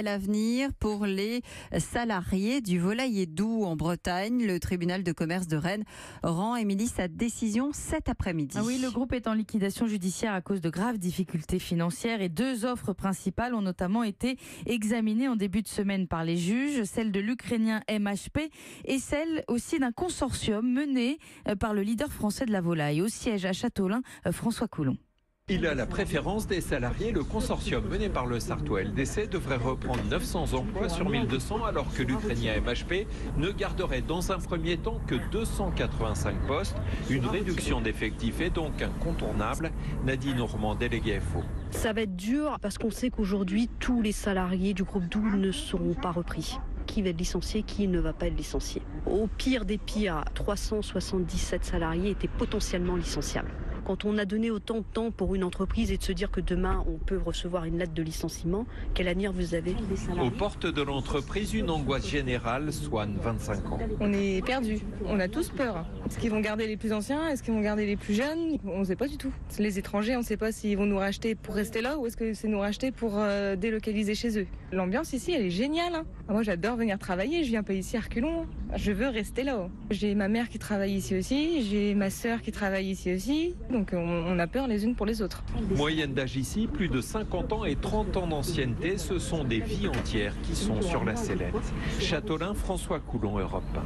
L'avenir pour les salariés du volailler doux en Bretagne. Le tribunal de commerce de Rennes rend, Émilie, sa décision cet après-midi. Ah oui, le groupe est en liquidation judiciaire à cause de graves difficultés financières et deux offres principales ont notamment été examinées en début de semaine par les juges, celle de l'Ukrainien MHP et celle aussi d'un consortium mené par le leader français de la volaille. Au siège à Châteaulin, François Coulon. Il a la préférence des salariés. Le consortium mené par le Sartois LDC devrait reprendre 900 emplois sur 1200 alors que l'Ukrainien MHP ne garderait dans un premier temps que 285 postes. Une réduction d'effectifs est donc incontournable. Nadine Normand, déléguée FO. Ça va être dur parce qu'on sait qu'aujourd'hui tous les salariés du groupe Doux ne seront pas repris. Qui va être licencié, qui ne va pas être licencié. Au pire des pires, 377 salariés étaient potentiellement licenciables. Quand on a donné autant de temps pour une entreprise et de se dire que demain on peut recevoir une lettre de licenciement, quel avenir vous avez? Aux portes de l'entreprise, une angoisse générale. Swan, 25 ans. On est perdus, on a tous peur. Est-ce qu'ils vont garder les plus anciens? Est-ce qu'ils vont garder les plus jeunes? On ne sait pas du tout. Les étrangers, on ne sait pas s'ils vont nous racheter pour rester là ou est-ce que c'est nous racheter pour délocaliser chez eux. L'ambiance ici, elle est géniale. Hein. Moi, j'adore venir travailler, je viens pas ici à reculons. Je veux rester là. J'ai ma mère qui travaille ici aussi, j'ai ma sœur qui travaille ici aussi. Donc on a peur les unes pour les autres. Moyenne d'âge ici, plus de 50 ans et 30 ans d'ancienneté. Ce sont des vies entières qui sont sur la sellette. Châteaulin, François Coulon, Europe 1.